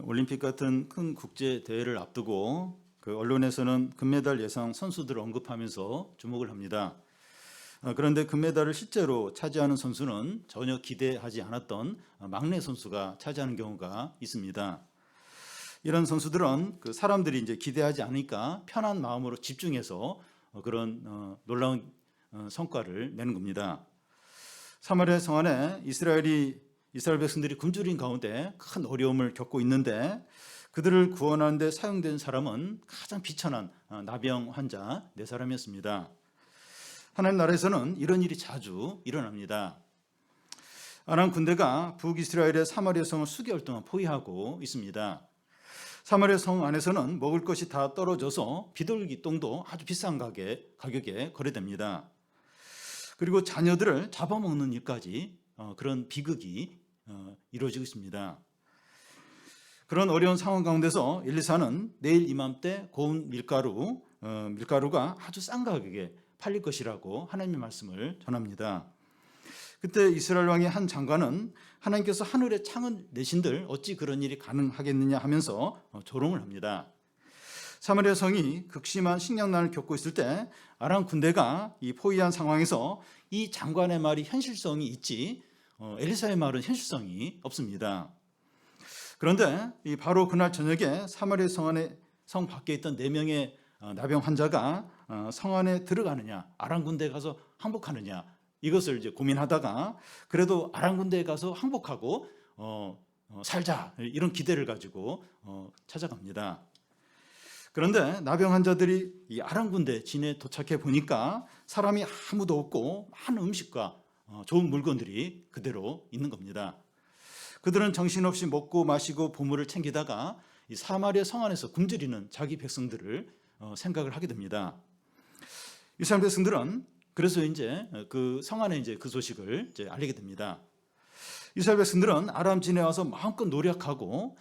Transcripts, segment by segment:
올림픽 같은 큰 국제 대회를 앞두고 그 언론에서는 금메달 예상 선수들을 언급하면서 주목을 합니다. 그런데 금메달을 실제로 차지하는 선수는 전혀 기대하지 않았던 막내 선수가 차지하는 경우가 있습니다. 이런 선수들은 그 사람들이 이제 기대하지 않으니까 편한 마음으로 집중해서 그런 놀라운 성과를 내는 겁니다. 사마리아 성 안에 이스라엘 백성들이 굶주린 가운데 큰 어려움을 겪고 있는데 그들을 구원하는 데 사용된 사람은 가장 비천한 나병 환자 4사람이었습니다. 하나님 나라에서는 이런 일이 자주 일어납니다. 아람 군대가 북이스라엘의 사마리아 성을 수개월 동안 포위하고 있습니다. 사마리아 성 안에서는 먹을 것이 다 떨어져서 비둘기 똥도 아주 비싼 가격에 거래됩니다. 그리고 자녀들을 잡아먹는 일까지 그런 비극이 이루어지고 있습니다. 그런 어려운 상황 가운데서 엘리사는 내일 이맘때 고운 밀가루가 아주 싼 가격에 팔릴 것이라고 하나님의 말씀을 전합니다. 그때 이스라엘 왕의 한 장관은 하나님께서 하늘에 창을 내신들 어찌 그런 일이 가능하겠느냐 하면서 조롱을 합니다. 사마리아 성이 극심한 식량난을 겪고 있을 때 아람 군대가 이 포위한 상황에서 이 장관의 말이 현실성이 있지 엘리사의 말은 현실성이 없습니다. 그런데 바로 그날 저녁에 사마리아 성 밖에 있던 4명의 나병 환자가 성 안에 들어가느냐, 아람 군대에 가서 항복하느냐, 이것을 이제 고민하다가 그래도 아람 군대에 가서 항복하고 살자, 이런 기대를 가지고 찾아갑니다. 그런데 나병 환자들이 이 아람 군대 진에 도착해 보니까 사람이 아무도 없고 많은 음식과 좋은 물건들이 그대로 있는 겁니다. 그들은 정신없이 먹고 마시고 보물을 챙기다가 이 사마리아 성 안에서 굶주리는 자기 백성들을 생각을 하게 됩니다. 이스라엘 백성들은 그래서 이제 그 성 안에 이제 그 소식을 이제 알리게 됩니다. 이스라엘 백성들은 아람 진에 와서 마음껏 노력하고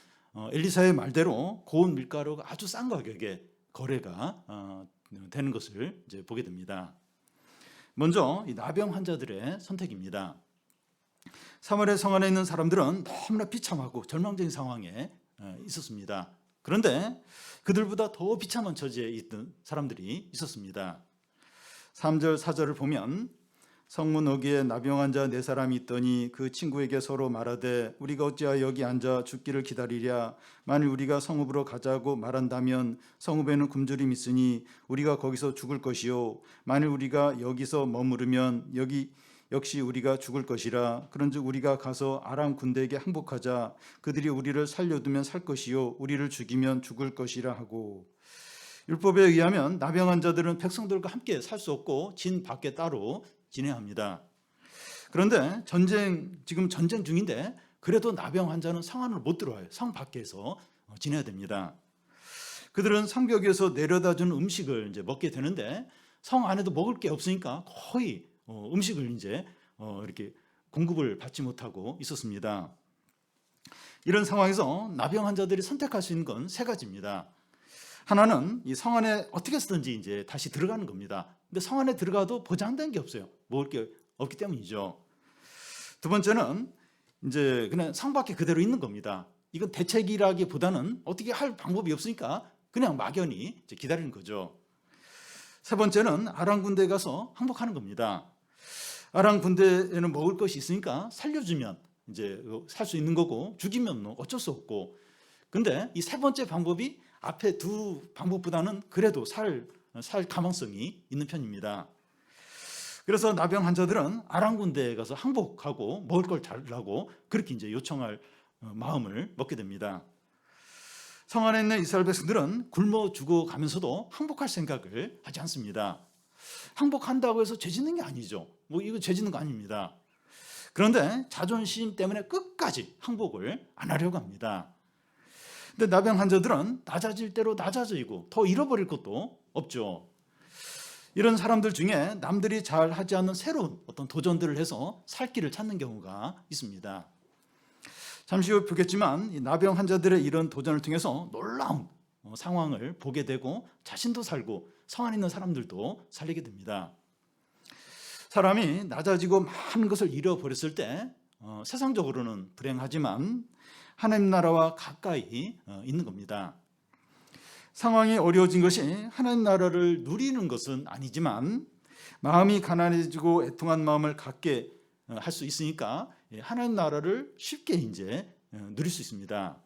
엘리사의 말대로 고운 밀가루가 아주 싼 가격에 거래가 되는 것을 이제 보게 됩니다. 먼저 이 나병 환자들의 선택입니다. 사마리아 성 안에 있는 사람들은 너무나 비참하고 절망적인 상황에 있었습니다. 그런데 그들보다 더 비참한 처지에 있던 사람들이 있었습니다. 3절 4절을 보면 성문 어귀에 나병 환자 4사람이 있더니 그 친구에게 서로 말하되 우리가 어찌하여 여기 앉아 죽기를 기다리랴. 만일 우리가 성읍으로 가자고 말한다면 성읍에는 굶주림이 있으니 우리가 거기서 죽을 것이요 만일 우리가 여기서 머무르면 여기 역시 우리가 죽을 것이라. 그런즉 우리가 가서 아람 군대에게 항복하자. 그들이 우리를 살려두면 살 것이요 우리를 죽이면 죽을 것이라 하고. 율법에 의하면 나병 환자들은 백성들과 함께 살 수 없고 진 밖에 따로 지내야 합니다. 그런데 지금 전쟁 중인데 그래도 나병 환자는 성 안으로 못 들어와요. 성 밖에서 지내야 됩니다. 그들은 성벽에서 내려다주는 음식을 이제 먹게 되는데 성 안에도 먹을 게 없으니까 거의 음식을 이제 이렇게 공급을 받지 못하고 있었습니다. 이런 상황에서 나병 환자들이 선택할 수 있는 건 3가지입니다. 하나는 이 성 안에 어떻게 해서든지 이제 다시 들어가는 겁니다. 근데 성 안에 들어가도 보장된 게 없어요. 먹을 게 없기 때문이죠. 두 번째는 이제 그냥 성 밖에 그대로 있는 겁니다. 이건 대책이라기보다는 어떻게 할 방법이 없으니까 그냥 막연히 이제 기다리는 거죠. 세 번째는 아람 군대에 가서 항복하는 겁니다. 아람 군대에는 먹을 것이 있으니까 살려주면 이제 살 수 있는 거고 죽이면 어쩔 수 없고. 근데 이 3번째 방법이 앞에 2 방법보다는 그래도 살 가망성이 있는 편입니다. 그래서 나병 환자들은 아람 군대에 가서 항복하고 먹을 걸 달라고 그렇게 이제 요청할 마음을 먹게 됩니다. 성 안에 있는 이스라엘 백성들은 굶어 죽어가면서도 항복할 생각을 하지 않습니다. 항복한다고 해서 죄 짓는 게 아니죠. 이거 죄 짓는 거 아닙니다. 그런데 자존심 때문에 끝까지 항복을 안 하려고 합니다. 근데 나병 환자들은 낮아질 대로 낮아지고 더 잃어버릴 것도 없죠. 이런 사람들 중에 남들이 잘 하지 않는 새로운 어떤 도전들을 해서 살 길을 찾는 경우가 있습니다. 잠시 후 보겠지만 이 나병 환자들의 이런 도전을 통해서 놀라운 상황을 보게 되고 자신도 살고 성 안에 있는 사람들도 살리게 됩니다. 사람이 낮아지고 많은 것을 잃어버렸을 때 세상적으로는 불행하지만 하나님 나라와 가까이 있는 겁니다. 상황이 어려워진 것이 하나님 나라를 누리는 것은 아니지만 마음이 가난해지고 애통한 마음을 갖게 할 수 있으니까 하나님 나라를 쉽게 이제 누릴 수 있습니다.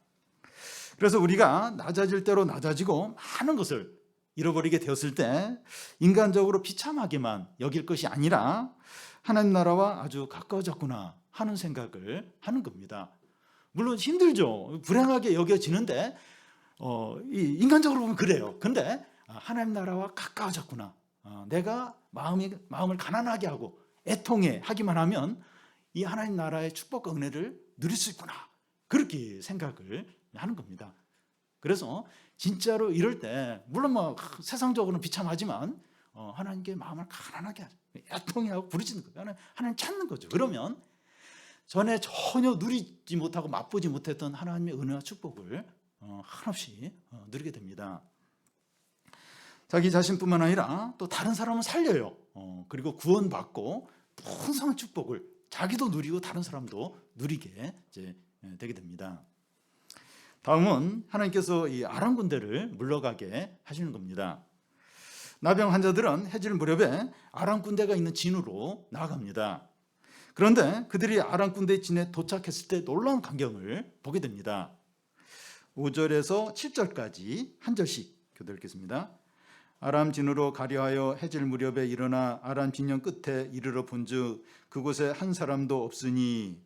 그래서 우리가 낮아질 대로 낮아지고 많은 것을 잃어버리게 되었을 때 인간적으로 비참하게만 여길 것이 아니라 하나님 나라와 아주 가까워졌구나 하는 생각을 하는 겁니다. 물론 힘들죠. 불행하게 여겨지는데 인간적으로 보면 그래요. 근데 하나님 나라와 가까워졌구나. 내가 마음을 가난하게 하고 애통해 하기만 하면 이 하나님 나라의 축복과 은혜를 누릴 수 있구나. 그렇게 생각을 하는 겁니다. 그래서 진짜로 이럴 때 물론 세상적으로는 비참하지만 하나님께 마음을 가난하게 하죠. 애통해하고 부르짖는 거예요. 하나님 찾는 거죠. 그러면 전에 전혀 누리지 못하고 맛보지 못했던 하나님의 은혜와 축복을 한없이 누리게 됩니다. 자기 자신뿐만 아니라 또 다른 사람을 살려요. 그리고 구원받고 풍성한 축복을 자기도 누리고 다른 사람도 누리게 이제 되게 됩니다. 다음은 하나님께서 이 아람 군대를 물러가게 하시는 겁니다. 나병 환자들은 해질 무렵에 아람 군대가 있는 진으로 나아갑니다. 그런데 그들이 아람 군대 진에 도착했을 때 놀라운 광경을 보게 됩니다. 5절에서 7절까지 한 절씩 교도 읽겠습니다. 아람 진으로 가려하여 해질 무렵에 일어나 아람 진영 끝에 이르러 본즉 그곳에 한 사람도 없으니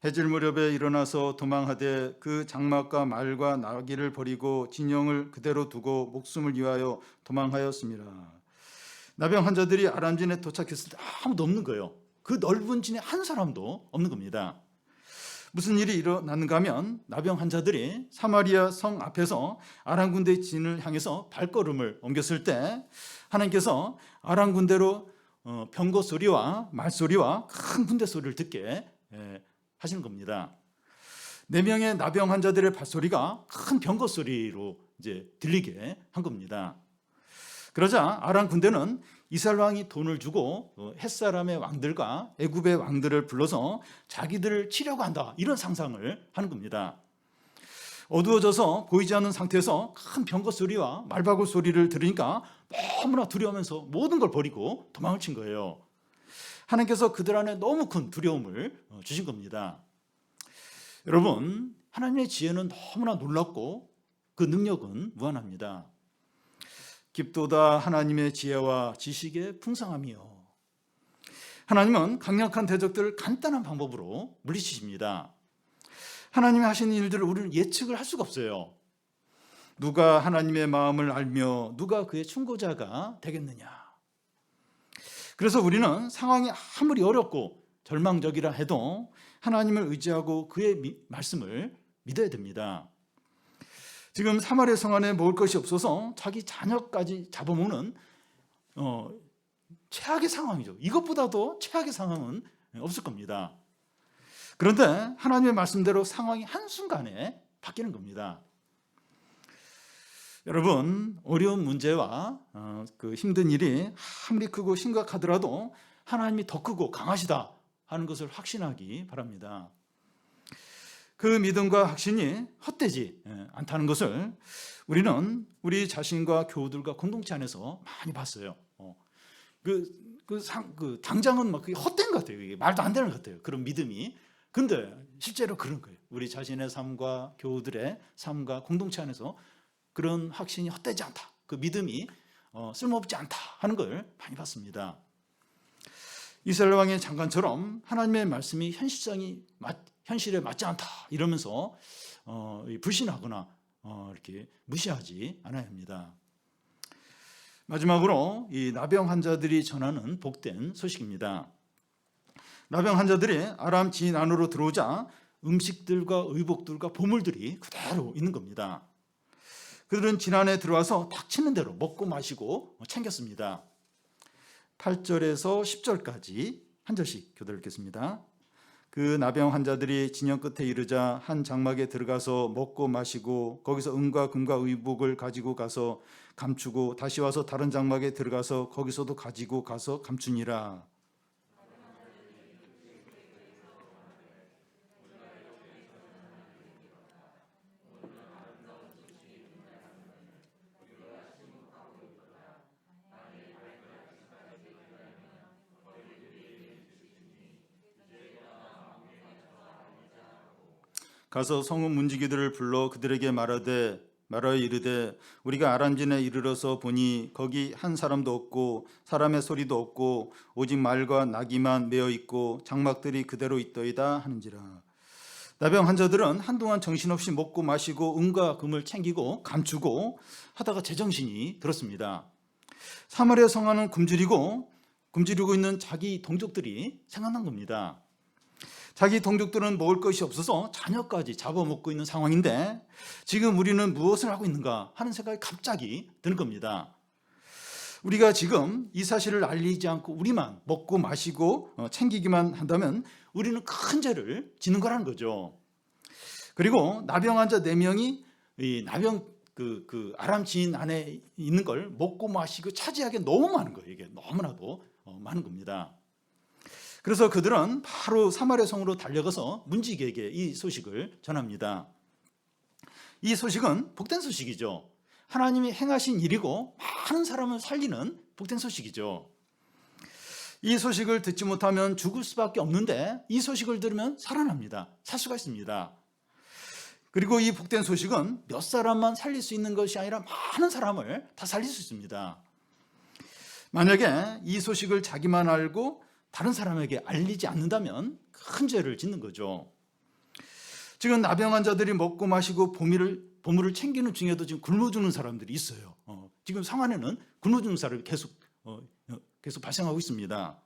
해질 무렵에 일어나서 도망하되 그 장막과 말과 나귀를 버리고 진영을 그대로 두고 목숨을 위하여 도망하였습니다. 나병 환자들이 아람진에 도착했을 때 아무도 없는 거예요. 그 넓은 진에 한 사람도 없는 겁니다. 무슨 일이 일어났는가 하면 나병 환자들이 사마리아 성 앞에서 아람 군대의 진을 향해서 발걸음을 옮겼을 때 하나님께서 아람 군대로 병거 소리와 말소리와 큰 군대 소리를 듣게 하시는 겁니다. 4명의 나병 환자들의 발소리가 큰 병거 소리로 이제 들리게 한 겁니다. 그러자 아람 군대는 이스라엘 왕이 돈을 주고 햇사람의 왕들과 애굽의 왕들을 불러서 자기들을 치려고 한다, 이런 상상을 하는 겁니다. 어두워져서 보이지 않는 상태에서 큰 병거 소리와 말바굴 소리를 들으니까 너무나 두려우면서 모든 걸 버리고 도망을 친 거예요. 하나님께서 그들 안에 너무 큰 두려움을 주신 겁니다. 여러분, 하나님의 지혜는 너무나 놀랍고 그 능력은 무한합니다. 깊도다 하나님의 지혜와 지식의 풍성함이요. 하나님은 강력한 대적들을 간단한 방법으로 물리치십니다. 하나님이 하시는 일들을 우리는 예측을 할 수가 없어요. 누가 하나님의 마음을 알며 누가 그의 충고자가 되겠느냐. 그래서 우리는 상황이 아무리 어렵고 절망적이라 해도 하나님을 의지하고 그의 말씀을 믿어야 됩니다. 지금 사마리아 성 안에 먹을 것이 없어서 자기 자녀까지 잡아먹는 최악의 상황이죠. 이것보다도 최악의 상황은 없을 겁니다. 그런데 하나님의 말씀대로 상황이 한순간에 바뀌는 겁니다. 여러분, 어려운 문제와 그 힘든 일이 아무리 크고 심각하더라도 하나님이 더 크고 강하시다 하는 것을 확신하기 바랍니다. 그 믿음과 확신이 헛되지 않다는 것을 우리는 우리 자신과 교우들과 공동체 안에서 많이 봤어요. 당장은 막 그게 헛된 것 같아요. 이게 말도 안 되는 것 같아요. 그런 믿음이. 근데 실제로 그런 거예요. 우리 자신의 삶과 교우들의 삶과 공동체 안에서 그런 확신이 헛되지 않다, 그 믿음이 쓸모없지 않다 하는 걸 많이 봤습니다. 이스라엘 왕의 장관처럼 하나님의 말씀이 현실에 맞지 않다 이러면서 불신하거나 이렇게 무시하지 않아야 합니다. 마지막으로 이 나병 환자들이 전하는 복된 소식입니다. 나병 환자들이 아람 진 안으로 들어오자 음식들과 의복들과 보물들이 그대로 있는 겁니다. 그들은 진 안에 들어와서 닥치는 대로 먹고 마시고 챙겼습니다. 8절에서 10절까지 한 절씩 교도를 읽겠습니다. 그 나병 환자들이 진영 끝에 이르자 한 장막에 들어가서 먹고 마시고 거기서 은과 금과 의복을 가지고 가서 감추고 다시 와서 다른 장막에 들어가서 거기서도 가지고 가서 감추니라. 가서 성읍 문지기들을 불러 그들에게 말하여 이르되 우리가 아람진에 이르러서 보니 거기 한 사람도 없고 사람의 소리도 없고 오직 말과 나귀만 메어 있고 장막들이 그대로 있더이다 하는지라. 나병 환자들은 한동안 정신없이 먹고 마시고 은과 금을 챙기고 감추고 하다가 제정신이 들었습니다. 사마리아 성안은 굶주리고 있는 자기 동족들이 생각난 겁니다. 자기 동족들은 먹을 것이 없어서 자녀까지 잡아먹고 있는 상황인데 지금 우리는 무엇을 하고 있는가 하는 생각이 갑자기 드는 겁니다. 우리가 지금 이 사실을 알리지 않고 우리만 먹고 마시고 챙기기만 한다면 우리는 큰 죄를 짓는 거라는 거죠. 그리고 나병 환자 4명이 이 나병 그 아람 지인 안에 있는 걸 먹고 마시고 차지하기 너무 많은 거예요. 이게 너무나도 많은 겁니다. 그래서 그들은 바로 사마리아 성으로 달려가서 문지기에게 이 소식을 전합니다. 이 소식은 복된 소식이죠. 하나님이 행하신 일이고 많은 사람을 살리는 복된 소식이죠. 이 소식을 듣지 못하면 죽을 수밖에 없는데 이 소식을 들으면 살아납니다. 살 수가 있습니다. 그리고 이 복된 소식은 몇 사람만 살릴 수 있는 것이 아니라 많은 사람을 다 살릴 수 있습니다. 만약에 이 소식을 자기만 알고 다른 사람에게 알리지 않는다면 큰 죄를 짓는 거죠. 지금 나병 환자들이 먹고 마시고 보물을 챙기는 중에도 지금 굶어 죽는 사람들이 있어요. 지금 상안에는 굶어 죽는 사람이 계속 발생하고 있습니다.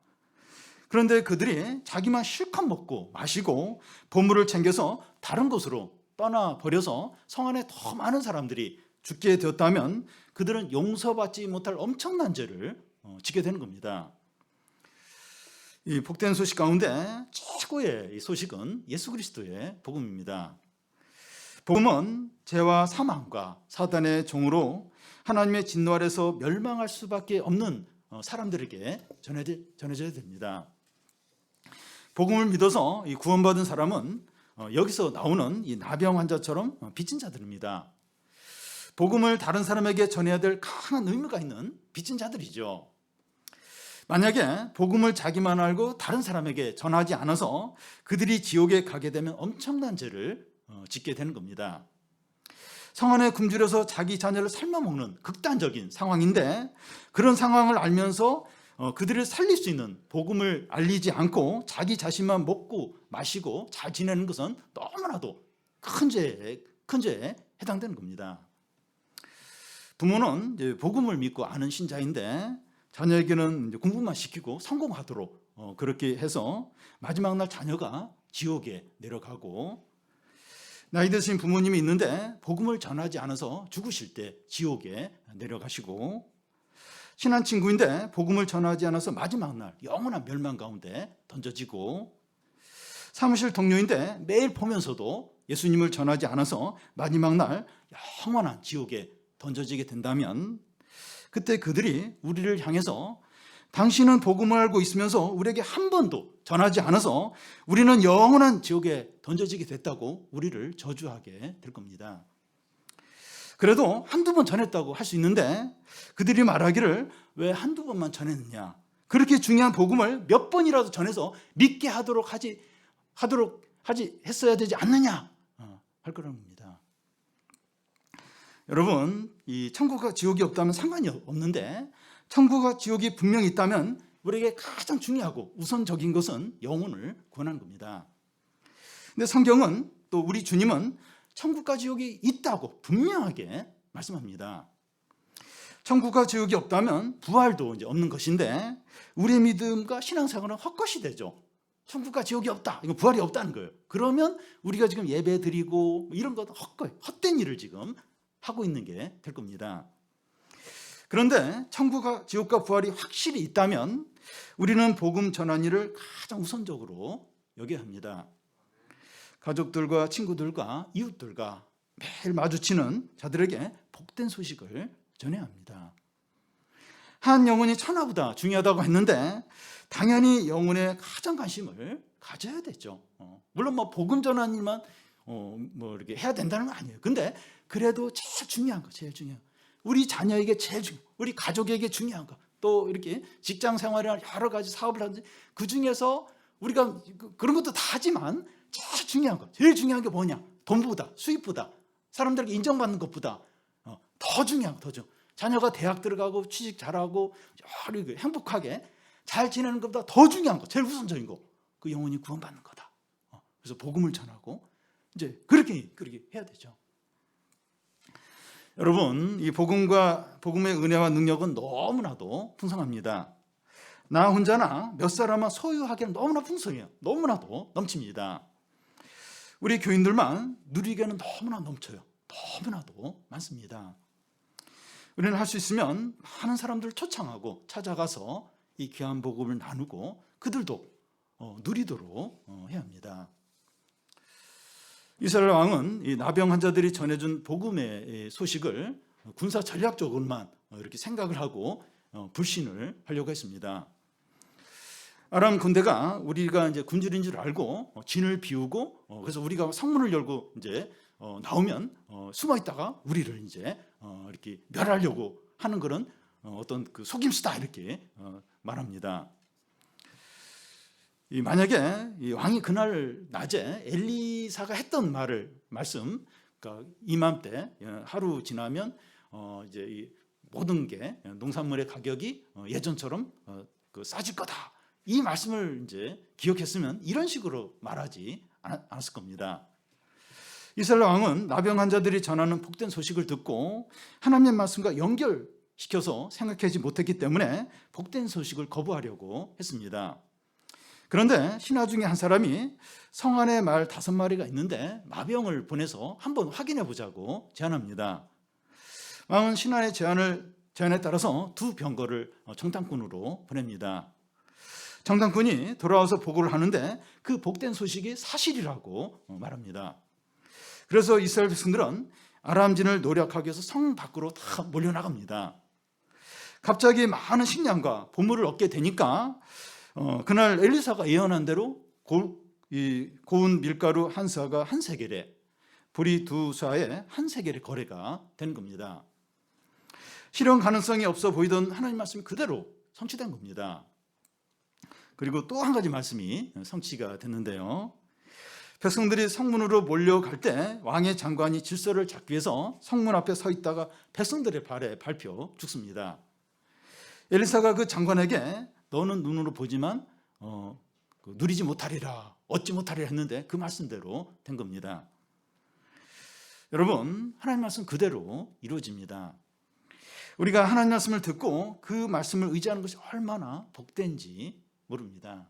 그런데 그들이 자기만 실컷 먹고 마시고 보물을 챙겨서 다른 곳으로 떠나버려서 성 안에 더 많은 사람들이 죽게 되었다면 그들은 용서받지 못할 엄청난 죄를 지게 되는 겁니다. 이 복된 소식 가운데 최고의 소식은 예수 그리스도의 복음입니다. 복음은 죄와 사망과 사단의 종으로 하나님의 진노 아래서 멸망할 수밖에 없는 사람들에게 전해져야 됩니다. 복음을 믿어서 구원받은 사람은 여기서 나오는 이 나병 환자처럼 빚진 자들입니다. 복음을 다른 사람에게 전해야 될 강한 의무가 있는 빚진 자들이죠. 만약에 복음을 자기만 알고 다른 사람에게 전하지 않아서 그들이 지옥에 가게 되면 엄청난 죄를 짓게 되는 겁니다. 성 안에 굶주려서 자기 자녀를 삶아먹는 극단적인 상황인데 그런 상황을 알면서 그들을 살릴 수 있는 복음을 알리지 않고 자기 자신만 먹고 마시고 잘 지내는 것은 너무나도 큰 죄에 해당되는 겁니다. 부모는 이제 복음을 믿고 아는 신자인데 자녀에게는 이제 공부만 시키고 성공하도록 그렇게 해서 마지막 날 자녀가 지옥에 내려가고, 나이 드신 부모님이 있는데 복음을 전하지 않아서 죽으실 때 지옥에 내려가시고, 친한 친구인데 복음을 전하지 않아서 마지막 날 영원한 멸망 가운데 던져지고, 사무실 동료인데 매일 보면서도 예수님을 전하지 않아서 마지막 날 영원한 지옥에 던져지게 된다면, 그때 그들이 우리를 향해서 당신은 복음을 알고 있으면서 우리에게 한 번도 전하지 않아서 우리는 영원한 지옥에 던져지게 됐다고 우리를 저주하게 될 겁니다. 그래도 한두 번 전했다고 할 수 있는데 그들이 말하기를 왜 한두 번만 전했느냐, 그렇게 중요한 복음을 몇 번이라도 전해서 믿게 하도록 했어야 되지 않느냐 할 거라는 겁니다. 여러분, 이 천국과 지옥이 없다면 상관이 없는데 천국과 지옥이 분명히 있다면 우리에게 가장 중요하고 우선적인 것은 영혼을 구원하는 겁니다. 근데 성경은, 또 우리 주님은 천국과 지옥이 있다고 분명하게 말씀합니다. 천국과 지옥이 없다면 부활도 이제 없는 것인데 우리의 믿음과 신앙생활은 헛것이 되죠. 천국과 지옥이 없다, 이거 부활이 없다는 거예요. 그러면 우리가 지금 예배 드리고 이런 것 헛된 일을 지금 하고 있는 게 될 겁니다. 그런데 천국과 지옥과 부활이 확실히 있다면 우리는 복음 전한 일을 가장 우선적으로 여겨야 합니다. 가족들과 친구들과 이웃들과 매일 마주치는 자들에게 복된 소식을 전해야 합니다. 한 영혼이 천하보다 중요하다고 했는데 당연히 영혼에 가장 관심을 가져야 되죠. 물론 뭐 복음 전한 일만 뭐 이렇게 해야 된다는 건 아니에요. 근데 그래도 제일 중요한 거, 제일 중요한 거. 우리 자녀에게 제일 중요한 거, 우리 가족에게 중요한 거, 또 이렇게 직장 생활이나 여러 가지 사업을 하는데 그 중에서 우리가 그런 것도 다 하지만 제일 중요한 거, 제일 중요한 게 뭐냐? 돈보다, 수입보다, 사람들에게 인정받는 것보다 더 중요한 거, 더 중요한 거. 자녀가 대학 들어가고 취직 잘하고 행복하게 잘 지내는 것보다 더 중요한 거, 제일 우선적인 거, 그 영혼이 구원받는 거다. 그래서 복음을 전하고 이제 그렇게 해야 되죠. 여러분, 이 복음의 은혜와 능력은 너무나도 풍성합니다. 나 혼자나 몇 사람만 소유하기에는 너무나 풍성해요. 너무나도 넘칩니다. 우리 교인들만 누리기에는 너무나 넘쳐요. 너무나도 많습니다. 우리는 할 수 있으면 많은 사람들을 초청하고 찾아가서 이 귀한 복음을 나누고 그들도 누리도록 해야 합니다. 이스라엘 왕은 이 나병 환자들이 전해준 복음의 소식을 군사 전략적으로만 이렇게 생각을 하고 불신을 하려고 했습니다. 아람 군대가 우리가 이제 군주인 줄 알고 진을 비우고 그래서 우리가 성문을 열고 이제 나오면 숨어 있다가 우리를 이제 이렇게 멸하려고 하는 그런 어떤 그 속임수다 이렇게 말합니다. 만약에 이 왕이 그날 낮에 엘리사가 했던 말씀, 그러니까 이맘때 하루 지나면 이제 이 모든 게 농산물의 가격이 예전처럼 싸질 거다. 이 말씀을 이제 기억했으면 이런 식으로 말하지 않았을 겁니다. 이스라엘 왕은 나병 환자들이 전하는 복된 소식을 듣고 하나님의 말씀과 연결시켜서 생각하지 못했기 때문에 복된 소식을 거부하려고 했습니다. 그런데 신하 중에 한 사람이 성 안에 말 5마리가 있는데 마병을 보내서 한번 확인해 보자고 제안합니다. 왕은 신하의 제안에 따라서 2병거를 정탐꾼으로 보냅니다. 정탐꾼이 돌아와서 보고를 하는데 그 복된 소식이 사실이라고 말합니다. 그래서 이스라엘 백성들은 아람진을 노력하기 위해서 성 밖으로 다 몰려나갑니다. 갑자기 많은 식량과 보물을 얻게 되니까 그날 엘리사가 예언한 대로 고운 밀가루 한 사가 한 세겔에 보리 2사에 한 세겔의 거래가 된 겁니다. 실현 가능성이 없어 보이던 하나님 말씀이 그대로 성취된 겁니다. 그리고 또 한 가지 말씀이 성취가 됐는데요. 백성들이 성문으로 몰려갈 때 왕의 장관이 질서를 잡기 위해서 성문 앞에 서 있다가 백성들의 발에 밟혀 죽습니다. 엘리사가 그 장관에게 너는 눈으로 보지만 누리지 못하리라, 얻지 못하리라 했는데 그 말씀대로 된 겁니다. 여러분, 하나님 말씀 그대로 이루어집니다. 우리가 하나님 말씀을 듣고 그 말씀을 의지하는 것이 얼마나 복된지 모릅니다.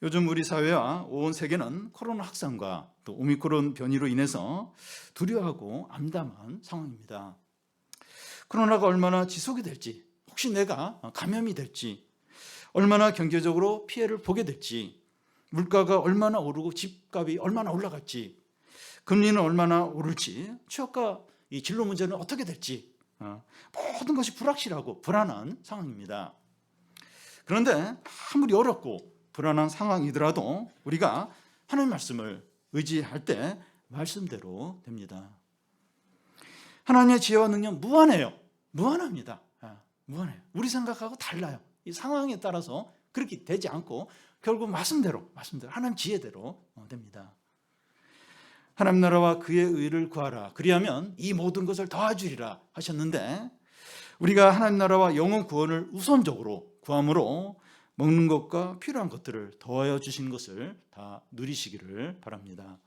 요즘 우리 사회와 온 세계는 코로나 확산과 또 오미크론 변이로 인해서 두려워하고 암담한 상황입니다. 코로나가 얼마나 지속이 될지, 혹시 내가 감염이 될지, 얼마나 경제적으로 피해를 보게 될지, 물가가 얼마나 오르고 집값이 얼마나 올라갈지, 금리는 얼마나 오를지, 취업과 이 진로 문제는 어떻게 될지, 모든 것이 불확실하고 불안한 상황입니다. 그런데 아무리 어렵고 불안한 상황이더라도 우리가 하나님 말씀을 의지할 때 말씀대로 됩니다. 하나님의 지혜와 능력 무한해요. 무한합니다. 무한해요. 우리 생각하고 달라요. 이 상황에 따라서 그렇게 되지 않고 결국 말씀대로 하나님 지혜대로 됩니다. 하나님 나라와 그의 의를 구하라. 그리하면 이 모든 것을 더하주리라 하셨는데 우리가 하나님 나라와 영혼 구원을 우선적으로 구함으로 먹는 것과 필요한 것들을 더하여 주신 것을 다 누리시기를 바랍니다.